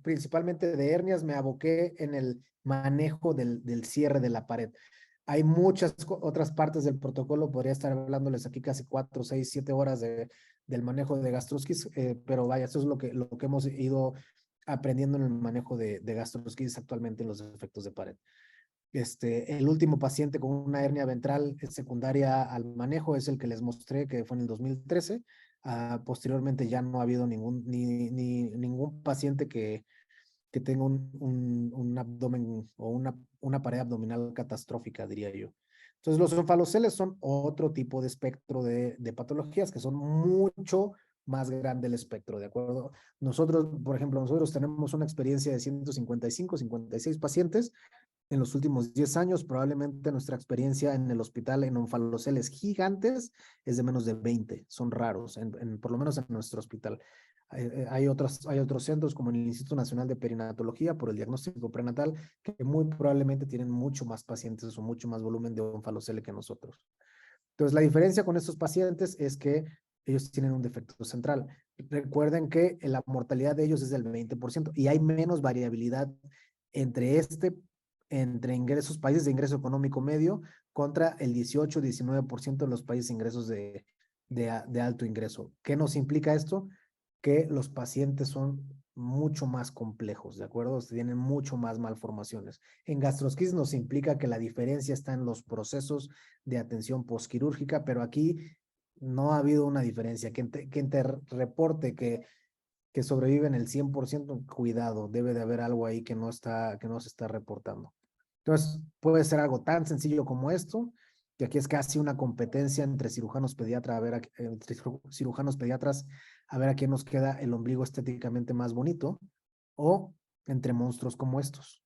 principalmente de hernias, me aboqué en el manejo del cierre de la pared. Hay muchas otras partes del protocolo, podría estar hablándoles aquí casi 4, 6, 7 horas del manejo de gastrosquis, pero vaya, eso es lo que hemos ido aprendiendo en el manejo de gastrosquis actualmente en los efectos de pared. El último paciente con una hernia ventral secundaria al manejo es el que les mostré, que fue en el 2013. Posteriormente ya no ha habido ningún paciente que tenga un abdomen o una pared abdominal catastrófica, diría yo. Entonces, los onfaloceles son otro tipo de espectro de patologías que son mucho más grande el espectro, ¿de acuerdo? Nosotros, por ejemplo, nosotros tenemos una experiencia de 155, 56 pacientes en los últimos 10 años. Probablemente nuestra experiencia en el hospital en onfaloceles gigantes es de menos de 20, son raros, por lo menos en nuestro hospital. Hay otros centros como el Instituto Nacional de Perinatología por el diagnóstico prenatal que muy probablemente tienen mucho más pacientes o mucho más volumen de onfalocele que nosotros. Entonces, la diferencia con estos pacientes es que ellos tienen un defecto central. Recuerden que la mortalidad de ellos es del 20% y hay menos variabilidad entre entre ingresos, países de ingreso económico medio contra el 18-19% de los países de ingresos de alto ingreso. ¿Qué nos implica esto? Que los pacientes son mucho más complejos, ¿de acuerdo? Tienen mucho más malformaciones. En gastrosquisis nos implica que la diferencia está en los procesos de atención posquirúrgica, pero aquí no ha habido una diferencia. Quien te reporte que sobreviven el 100%, cuidado, debe de haber algo ahí que no se está reportando. Entonces, puede ser algo tan sencillo como esto, que aquí es casi una competencia entre cirujanos pediatras, a ver a quién nos queda el ombligo estéticamente más bonito, o entre monstruos como estos,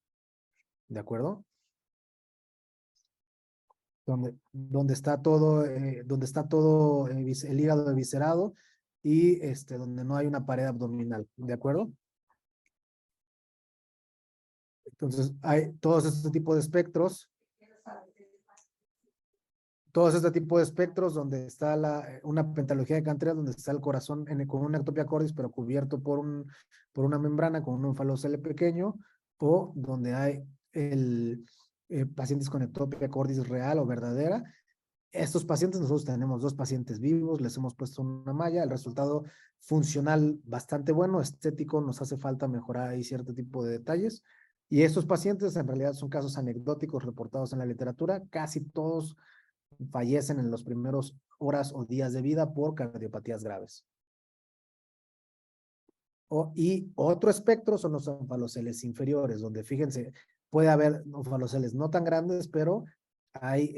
¿de acuerdo? Donde está todo, el hígado eviscerado y donde no hay una pared abdominal, ¿de acuerdo? Entonces, hay todos este tipo de espectros donde está una pentalogía de Cantrell, donde está el corazón con una ectopia cordis, pero cubierto por una membrana con un ónfalocele pequeño, o donde hay pacientes con ectopia cordis real o verdadera. Estos pacientes, nosotros tenemos 2 pacientes vivos, les hemos puesto una malla, el resultado funcional bastante bueno, estético, nos hace falta mejorar ahí cierto tipo de detalles. Y estos pacientes en realidad son casos anecdóticos reportados en la literatura, casi todos fallecen en los primeros horas o días de vida por cardiopatías graves. Y otro espectro son los onfaloceles inferiores, donde fíjense, puede haber onfaloceles no tan grandes, pero hay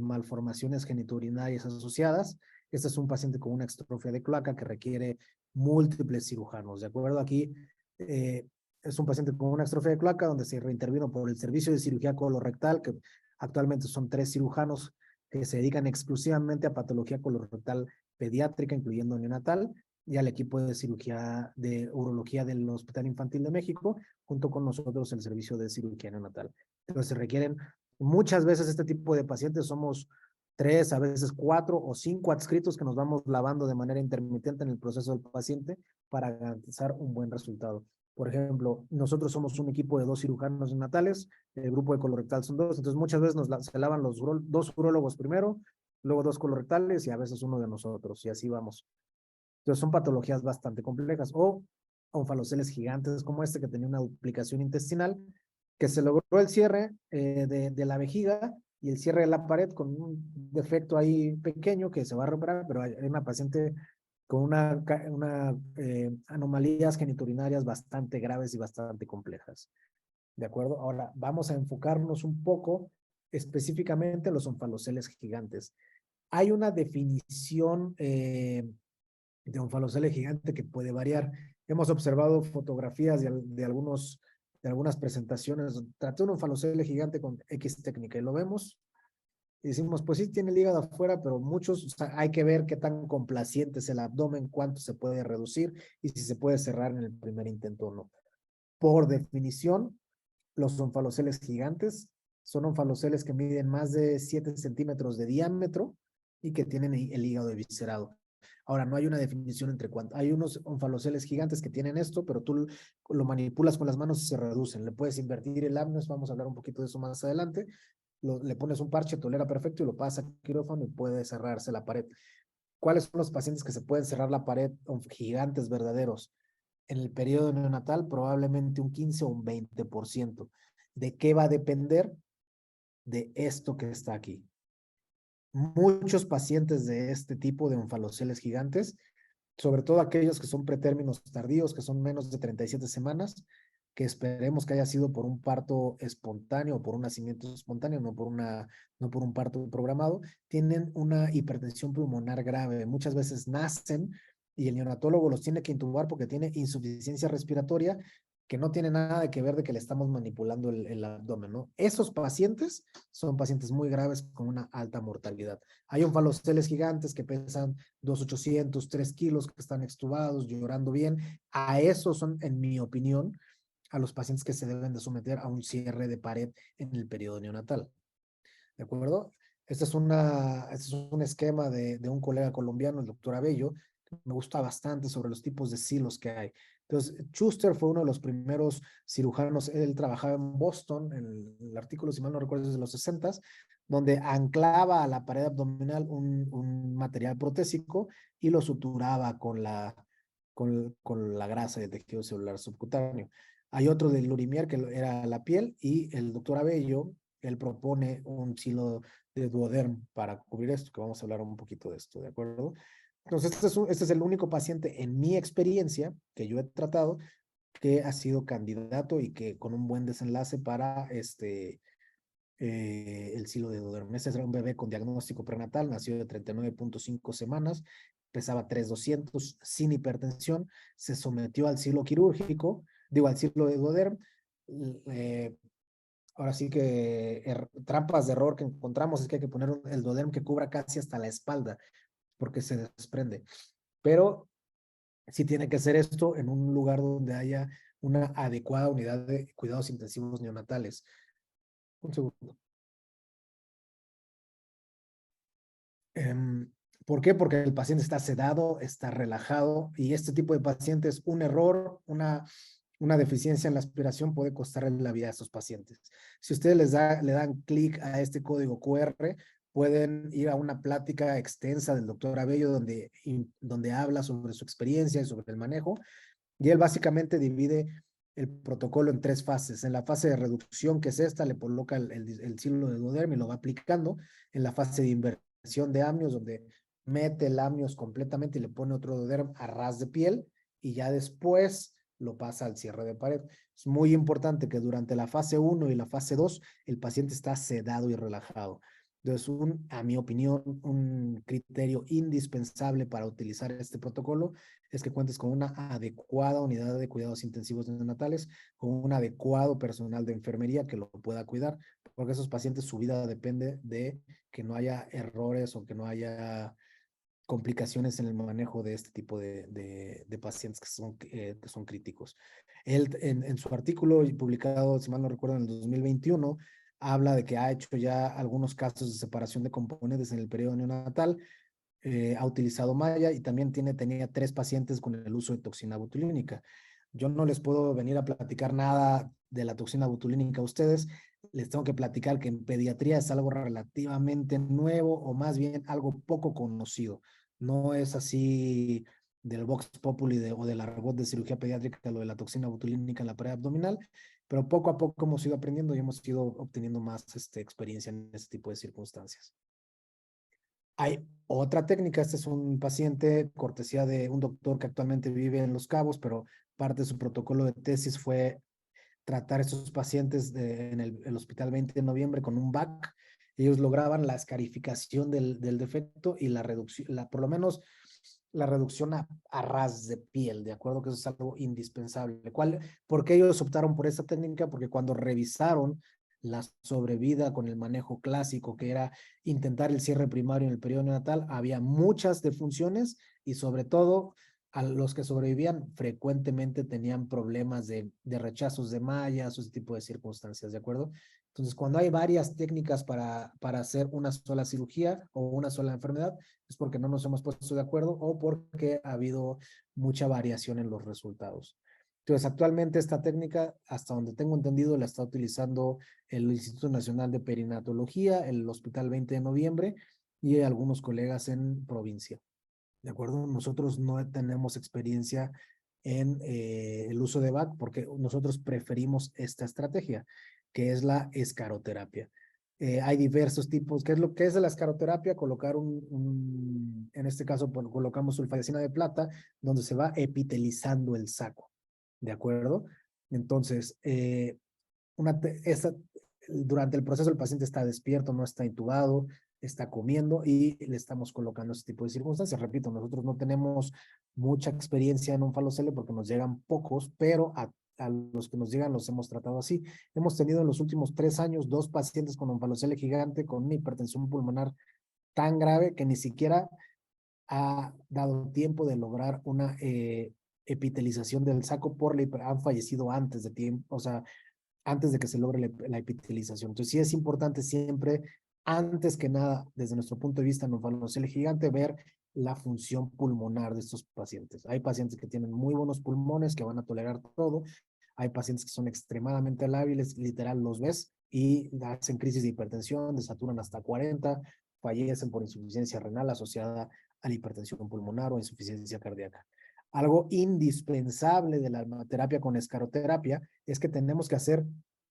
malformaciones genitourinarias asociadas. Este es un paciente con una extrofia de cloaca que requiere múltiples cirujanos, ¿de acuerdo? Aquí es un paciente con una extrofia de cloaca donde se reintervino por el servicio de cirugía colorectal, que actualmente son 3 cirujanos que se dedican exclusivamente a patología colorectal pediátrica, incluyendo neonatal, y al equipo de cirugía de urología del Hospital Infantil de México, junto con nosotros el servicio de cirugía neonatal. Entonces se requieren muchas veces este tipo de pacientes, somos 3, a veces 4 o 5 adscritos que nos vamos lavando de manera intermitente en el proceso del paciente para garantizar un buen resultado. Por ejemplo, nosotros somos un equipo de 2 cirujanos neonatales, el grupo de colorectal son 2, entonces muchas veces se lavan los 2 urólogos primero, luego 2 colorectales y a veces uno de nosotros, y así vamos. Entonces son patologías bastante complejas. O onfaloceles gigantes como este que tenía una duplicación intestinal, que se logró el cierre de la vejiga y el cierre de la pared con un defecto ahí pequeño que se va a reparar, pero hay una paciente con anomalías genitourinarias bastante graves y bastante complejas. ¿De acuerdo? Ahora vamos a enfocarnos un poco específicamente en los onfaloceles gigantes. Hay una definición de onfalocele gigante que puede variar. Hemos observado fotografías de algunas presentaciones. Traté un onfalocele gigante con X técnica y lo vemos y decimos, pues sí, tiene el hígado afuera, pero muchos, o sea, hay que ver qué tan complaciente es el abdomen, cuánto se puede reducir y si se puede cerrar en el primer intento o no. Por definición, los onfaloceles gigantes son onfaloceles que miden más de 7 centímetros de diámetro y que tienen el hígado eviscerado. Ahora, no hay una definición entre cuánto. Hay unos onfaloceles gigantes que tienen esto, pero tú lo manipulas con las manos y se reducen. Le puedes invertir el amnios, vamos a hablar un poquito de eso más adelante. Le pones un parche, tolera perfecto y lo pasas a quirófano y puede cerrarse la pared. ¿Cuáles son los pacientes que se pueden cerrar la pared gigantes verdaderos? En el periodo neonatal, probablemente un 15 o un 20%. ¿De qué va a depender? De esto que está aquí. Muchos pacientes de este tipo de onfaloceles gigantes, sobre todo aquellos que son pretérminos tardíos, que son menos de 37 semanas, que esperemos que haya sido por un parto espontáneo o por un nacimiento espontáneo, no por un parto programado, tienen una hipertensión pulmonar grave. Muchas veces nacen y el neonatólogo los tiene que intubar porque tiene insuficiencia respiratoria que no tiene nada que ver de que le estamos manipulando el abdomen, ¿no? Esos pacientes son pacientes muy graves con una alta mortalidad. Hay onfaloceles gigantes que pesan 2,800, 3 kilos, que están extubados, llorando bien. A esos son, en mi opinión, a los pacientes que se deben de someter a un cierre de pared en el periodo neonatal. ¿De acuerdo? Este es un esquema de un colega colombiano, el doctor Abello, Me gusta bastante sobre los tipos de silos que hay. Entonces, Schuster fue uno de los primeros cirujanos. Él trabajaba en Boston, en el artículo, si mal no recuerdo, es de los 60s, donde anclaba a la pared abdominal un material protésico y lo suturaba con la grasa de tejido celular subcutáneo. Hay otro de Lurimier que era la piel, y el doctor Abello, él propone un silo de duoderm para cubrir esto, que vamos a hablar un poquito de esto, ¿de acuerdo? Entonces, este es el único paciente en mi experiencia que yo he tratado que ha sido candidato y que con un buen desenlace para el silo de duoderm. Este era un bebé con diagnóstico prenatal, nació de 39.5 semanas, pesaba 3,200, sin hipertensión, se sometió al silo quirúrgico, digo, al silo de duoderm. eh, Ahora sí que trampas de error que encontramos es que hay que poner el duoderm que cubra casi hasta la espalda, porque se desprende. Pero sí tiene que ser esto en un lugar donde haya una adecuada unidad de cuidados intensivos neonatales. Un segundo. ¿Por qué? Porque el paciente está sedado, está relajado, y este tipo de pacientes, un error, una deficiencia en la aspiración puede costarle la vida a estos pacientes. Si ustedes le dan clic a este código QR, pueden ir a una plática extensa del doctor Abello donde habla sobre su experiencia y sobre el manejo, y él básicamente divide el protocolo en 3 fases. En la fase de reducción, que es esta, le coloca el silo de duoderm y lo va aplicando. En la fase de inversión de amnios, donde mete el amnios completamente y le pone otro duoderm a ras de piel, y ya después lo pasa al cierre de pared. Es muy importante que durante la fase 1 y la fase 2 el paciente está sedado y relajado. Entonces, a mi opinión, un criterio indispensable para utilizar este protocolo es que cuentes con una adecuada unidad de cuidados intensivos neonatales, con un adecuado personal de enfermería que lo pueda cuidar, porque esos pacientes, su vida depende de que no haya errores o que no haya complicaciones en el manejo de este tipo de pacientes que son críticos. Él, en su artículo publicado, si mal no recuerdo, en el 2021, habla de que ha hecho ya algunos casos de separación de componentes en el periodo neonatal, ha utilizado malla, y también tenía 3 pacientes con el uso de toxina botulínica. Yo no les puedo venir a platicar nada de la toxina botulínica a ustedes. Les tengo que platicar que en pediatría es algo relativamente nuevo, o más bien algo poco conocido. No es así del Vox Populi o del argot de cirugía pediátrica lo de la toxina botulínica en la pared abdominal, pero poco a poco hemos ido aprendiendo y hemos ido obteniendo más experiencia en este tipo de circunstancias. Hay otra técnica. Este es un paciente cortesía de un doctor que actualmente vive en Los Cabos, pero parte de su protocolo de tesis fue tratar a estos pacientes en el Hospital 20 de Noviembre con un VAC. Ellos lograban la escarificación del defecto y la reducción, por lo menos la reducción a ras de piel, de acuerdo, que eso es algo indispensable. ¿Por qué ellos optaron por esta técnica? Porque cuando revisaron la sobrevida con el manejo clásico, que era intentar el cierre primario en el periodo neonatal, había muchas defunciones, y sobre todo a los que sobrevivían frecuentemente tenían problemas de rechazos de mallas o ese tipo de circunstancias, ¿de acuerdo? Entonces, cuando hay varias técnicas para hacer una sola cirugía o una sola enfermedad, es porque no nos hemos puesto de acuerdo o porque ha habido mucha variación en los resultados. Entonces, actualmente esta técnica, hasta donde tengo entendido, la está utilizando el Instituto Nacional de Perinatología, el Hospital 20 de Noviembre y algunos colegas en provincia. ¿De acuerdo? Nosotros no tenemos experiencia en el uso de VAC porque nosotros preferimos esta estrategia, que es la escaroterapia. Hay diversos tipos. ¿Qué es lo que es la escaroterapia? Colocar en este caso, colocamos sulfadecina de plata, donde se va epitelizando el saco. ¿De acuerdo? Entonces, durante el proceso el paciente está despierto, no está intubado, está comiendo y le estamos colocando este tipo de circunstancias. Repito, nosotros no tenemos mucha experiencia en un falocele porque nos llegan pocos, pero a los que nos llegan los hemos tratado así. Hemos tenido en los últimos 3 años 2 pacientes con un falocele gigante con una hipertensión pulmonar tan grave que ni siquiera ha dado tiempo de lograr una epitelización del saco han fallecido antes de tiempo, o sea, antes de que se logre la epitelización. Entonces, sí es importante siempre, antes que nada, desde nuestro punto de vista en un falocele gigante, ver la función pulmonar de estos pacientes. Hay pacientes que tienen muy buenos pulmones, que van a tolerar todo. Hay pacientes que son extremadamente lábiles, literal los ves y hacen crisis de hipertensión, desaturan hasta 40, fallecen por insuficiencia renal asociada a la hipertensión pulmonar o insuficiencia cardíaca. Algo indispensable de la terapia con escaroterapia es que tenemos que hacer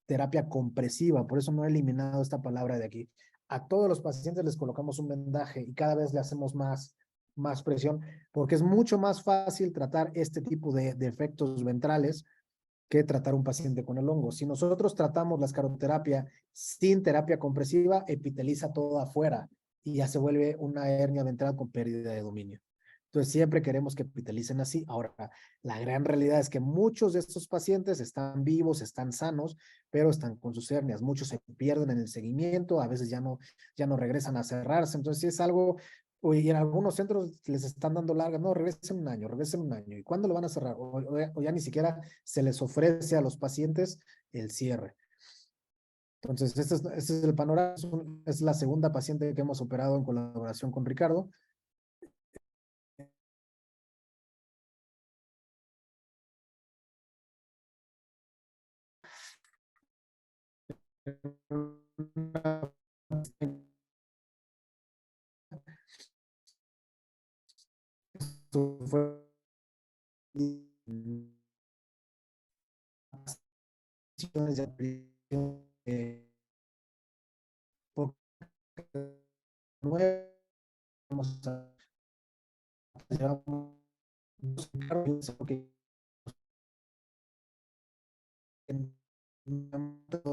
terapia compresiva, por eso no he eliminado esta palabra de aquí. A todos los pacientes les colocamos un vendaje y cada vez le hacemos más presión, porque es mucho más fácil tratar este tipo de efectos ventrales que tratar un paciente con el hongo. Si nosotros tratamos la escaroterapia sin terapia compresiva, epiteliza todo afuera y ya se vuelve una hernia ventral con pérdida de dominio. Entonces siempre queremos que epitelicen así. Ahora, la gran realidad es que muchos de estos pacientes están vivos, están sanos, pero están con sus hernias. Muchos se pierden en el seguimiento, a veces ya no regresan a cerrarse. Entonces sí es algo, y en algunos centros les están dando largas, no, regresen un año, regresen un año. ¿Y cuándo lo van a cerrar? O ya ni siquiera se les ofrece a los pacientes el cierre. Entonces, este es el panorama. Es la segunda paciente que hemos operado en colaboración con Ricardo. Fue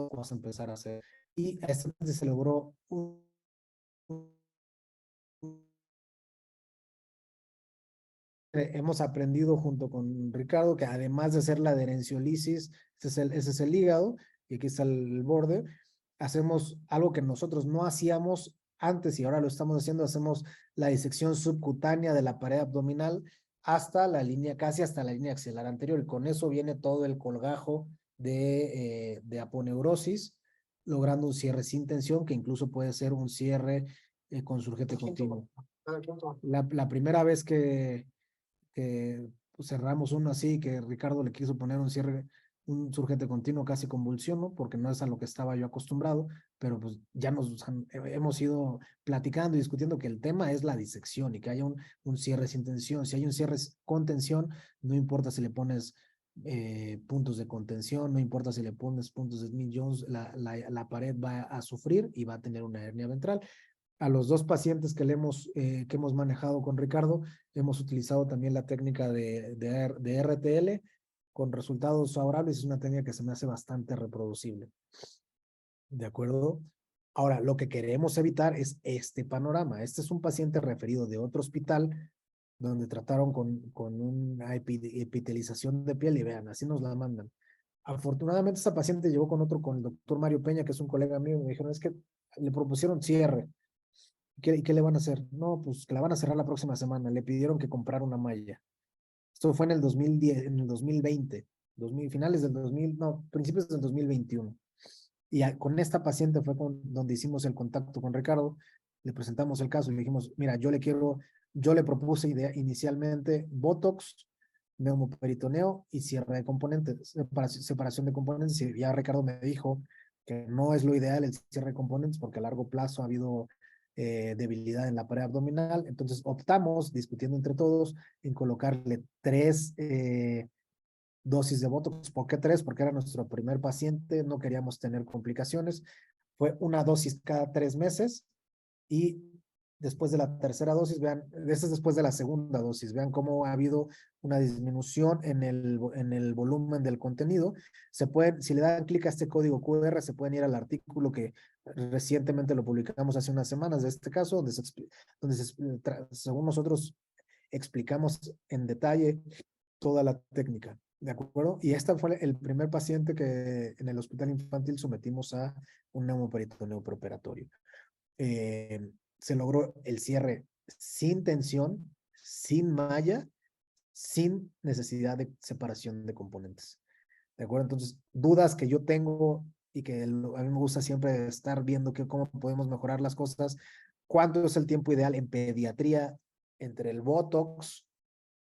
vamos a empezar a hacer. Y esta vez se logró hemos aprendido junto con Ricardo que además de hacer la adherenciolisis, ese es el hígado, y aquí está el borde, hacemos algo que nosotros no hacíamos antes y ahora lo estamos haciendo, hacemos la disección subcutánea de la pared abdominal hasta la línea, casi hasta la línea axilar anterior, y con eso viene todo el colgajo de aponeurosis, logrando un cierre sin tensión, que incluso puede ser un cierre con surgete continuo. La primera vez que pues, cerramos uno así, que Ricardo le quiso poner un cierre, un surgete continuo casi convulsiono, porque no es a lo que estaba yo acostumbrado, pero pues ya hemos ido platicando y discutiendo que el tema es la disección y que haya un cierre sin tensión. Si hay un cierre con tensión, no importa si le pones puntos de contención, no importa si le pones puntos de Smith-Jones, la pared va a sufrir y va a tener una hernia ventral. A los dos pacientes que hemos manejado con Ricardo, hemos utilizado también la técnica de RTL con resultados favorables. Es una técnica que se me hace bastante reproducible. ¿De acuerdo? Ahora, lo que queremos evitar es este panorama. Este es un paciente referido de otro hospital donde trataron con una epitelización de piel y vean, así nos la mandan. Afortunadamente, esta paciente llegó con el doctor Mario Peña, que es un colega mío, y me dijeron, es que le propusieron cierre. ¿Qué le van a hacer? No, pues que la van a cerrar la próxima semana. Le pidieron que comprara una malla. Esto fue en el 2010, en el 2020, finales del 2000, no, principios del 2021. Y con esta paciente fue donde hicimos el contacto con Ricardo, le presentamos el caso y le dijimos, mira, yo le propuse inicialmente Botox, neumoperitoneo y cierre de componentes, separación de componentes, y ya Ricardo me dijo que no es lo ideal el cierre de componentes porque a largo plazo ha habido debilidad en la pared abdominal, entonces optamos, discutiendo entre todos, en colocarle 3 dosis de Botox. ¿Por qué 3? Porque era nuestro primer paciente, no queríamos tener complicaciones. Fue una dosis cada 3 meses y después de la tercera dosis, vean, esta es después de la segunda dosis, vean cómo ha habido una disminución en el volumen del contenido. Si le dan clic a este código QR, se pueden ir al artículo que recientemente lo publicamos hace unas semanas de este caso, según nosotros explicamos en detalle toda la técnica. ¿De acuerdo? Y este fue el primer paciente que en el hospital infantil sometimos a un neumoperitoneo preoperatorio. Se logró el cierre sin tensión, sin malla, sin necesidad de separación de componentes. ¿De acuerdo? Entonces, dudas que yo tengo y que a mí me gusta siempre estar viendo cómo podemos mejorar las cosas. ¿Cuánto es el tiempo ideal en pediatría? entre el Botox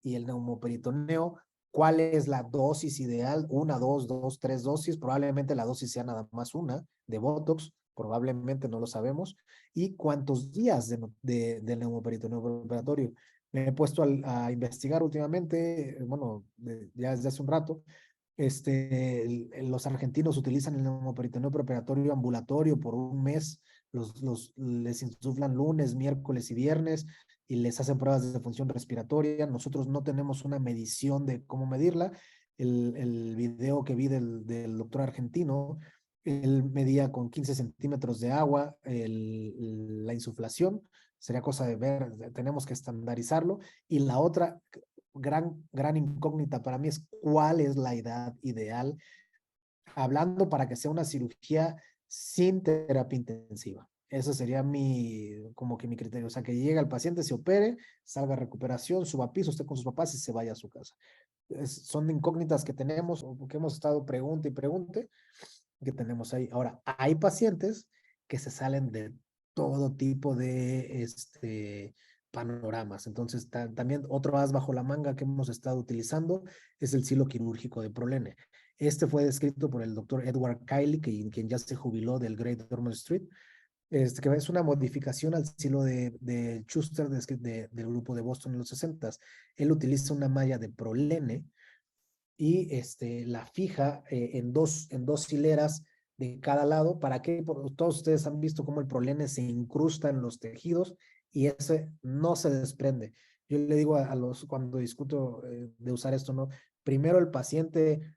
y el neumoperitoneo, cuál es la dosis ideal, una, dos, tres dosis, probablemente la dosis sea nada más una de Botox, probablemente no lo sabemos, y cuántos días del neumoperitoneo preoperatorio. Me he puesto a investigar últimamente, bueno, ya desde hace un rato, los argentinos utilizan el neumoperitoneo preoperatorio ambulatorio por un mes, les insuflan lunes, miércoles y viernes y les hacen pruebas de función respiratoria. Nosotros no tenemos una medición de cómo medirla. El video que vi del doctor argentino, él medía con 15 centímetros de agua la insuflación. Sería cosa de ver, tenemos que estandarizarlo. Y la otra gran incógnita para mí es cuál es la edad ideal, hablando para que sea una cirugía sin terapia intensiva. Eso sería como que mi criterio. O sea, que llegue el paciente, se opere, salga a recuperación, suba a piso, esté con sus papás y se vaya a su casa. Son incógnitas que tenemos, o que hemos estado pregunte y pregunte, que tenemos ahí. Ahora, hay pacientes que se salen de todo tipo de panoramas. Entonces, también otro as bajo la manga que hemos estado utilizando es el silo quirúrgico de Prolene. Este fue descrito por el doctor Edward Kiley, quien ya se jubiló del Great Ormond Street, que es una modificación al silo de Schuster del grupo de Boston en los 60s. Él utiliza una malla de Prolene y la fija en dos hileras de cada lado. ¿Para qué? Porque todos ustedes han visto cómo el Prolene se incrusta en los tejidos y ese no se desprende. Yo le digo cuando discuto de usar esto, ¿no? Primero el paciente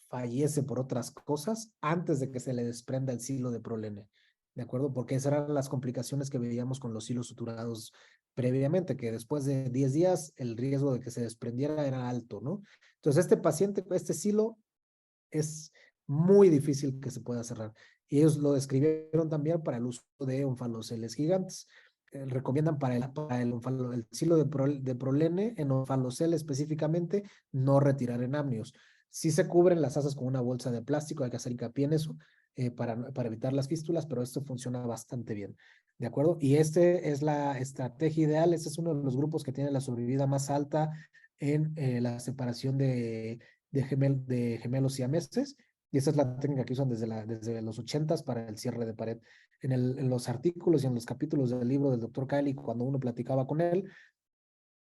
fallece por otras cosas antes de que se le desprenda el silo de Prolene, ¿de acuerdo? Porque esas eran las complicaciones que veíamos con los hilos suturados previamente, que después de 10 días el riesgo de que se desprendiera era alto, ¿no? Entonces este paciente, este silo es muy difícil que se pueda cerrar. Y ellos lo describieron también para el uso de onfaloceles gigantes. Recomiendan para el silo de Prolene, en onfalocel específicamente, no retirar en amnios. Sí se cubren las asas con una bolsa de plástico, hay que hacer hincapié en eso, para evitar las fístulas, pero esto funciona bastante bien. ¿De acuerdo? Y es la estrategia ideal. Este es uno de los grupos que tiene la sobrevida más alta en la separación de gemelos siameses, y esa es la técnica que usan desde los 80s para el cierre de pared. En los artículos y en los capítulos del libro del doctor Kylie, cuando uno platicaba con él,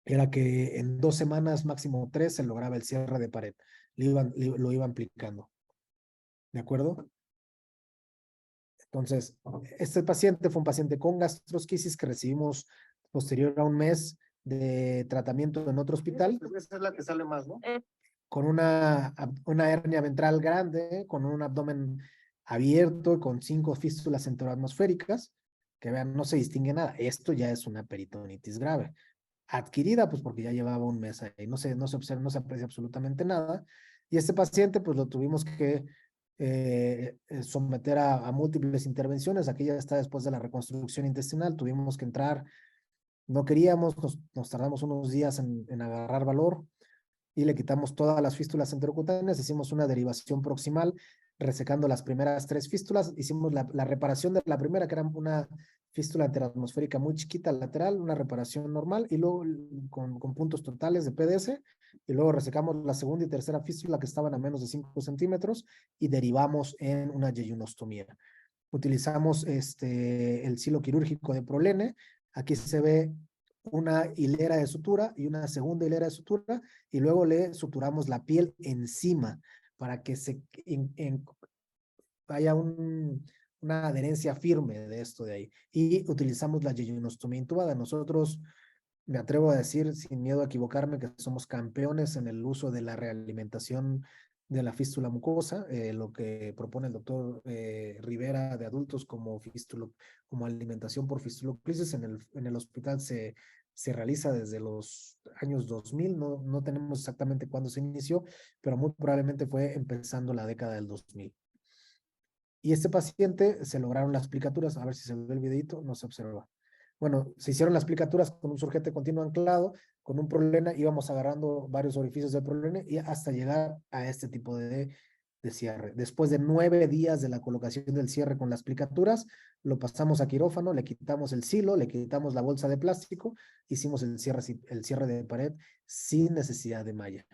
era que en 2 semanas, máximo 3, se lograba el cierre de pared. Lo iban aplicando. ¿De acuerdo? Entonces, este paciente fue un paciente con gastrosquisis que recibimos posterior a un mes de tratamiento en otro hospital. Esa es la que sale más, ¿no? Con una hernia ventral grande, con un abdomen abierto, con 5 fístulas enteroatmosféricas, que vean, no se distingue nada. Esto ya es una peritonitis grave. Adquirida, pues porque ya llevaba un mes ahí, no se observa, no se aprecia absolutamente nada. Y este paciente, pues lo tuvimos que someter a múltiples intervenciones. Aquí ya está después de la reconstrucción intestinal, tuvimos que entrar, no queríamos, nos tardamos unos días en agarrar valor y le quitamos todas las fístulas enterocutáneas, hicimos una derivación proximal, resecando las primeras 3 fístulas, hicimos la reparación de la primera, que era una fístula enteroatmosférica muy chiquita lateral, una reparación normal, y luego con puntos totales de PDS, y luego resecamos la segunda y tercera fístula que estaban a menos de 5 centímetros, y derivamos en una yeyunostomía. Utilizamos el silo quirúrgico de Prolene, aquí se ve una hilera de sutura y una segunda hilera de sutura, y luego le suturamos la piel encima para que haya una adherencia firme de esto de ahí. Y utilizamos la yeyunostomía intubada. Nosotros, me atrevo a decir, sin miedo a equivocarme, que somos campeones en el uso de la realimentación de la fístula mucosa, lo que propone el doctor Rivera de adultos como alimentación por fistuloclisis en el hospital se realiza desde los años 2000, no tenemos exactamente cuándo se inició, pero muy probablemente fue empezando la década del 2000. Y este paciente se lograron las plicaturas, a ver si se ve el videito, no se observa. Bueno, se hicieron las plicaturas con un surgete continuo anclado, con un Prolene, íbamos agarrando varios orificios del Prolene y hasta llegar a este tipo de de cierre. Después de 9 días de la colocación del cierre con las plicaturas, lo pasamos a quirófano, le quitamos el silo, le quitamos la bolsa de plástico, hicimos el cierre de pared sin necesidad de malla.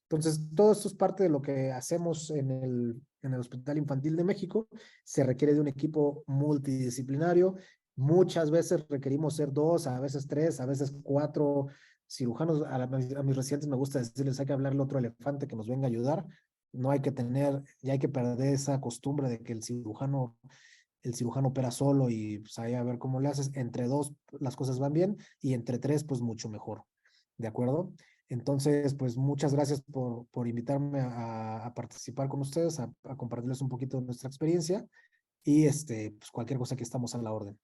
Entonces, todo esto es parte de lo que hacemos en el Hospital Infantil de México. Se requiere de un equipo multidisciplinario. Muchas veces requerimos ser 2, a veces 3, a veces 4 cirujanos. A mis residentes me gusta decirles, hay que hablarle a otro elefante que nos venga a ayudar. No hay que tener, ya hay que perder esa costumbre de que el cirujano opera solo y pues ahí a ver cómo le haces. Entre 2 las cosas van bien y entre 3 pues mucho mejor. ¿De acuerdo? Entonces, pues muchas gracias por invitarme a participar con ustedes, a compartirles un poquito de nuestra experiencia y pues cualquier cosa que estamos a la orden.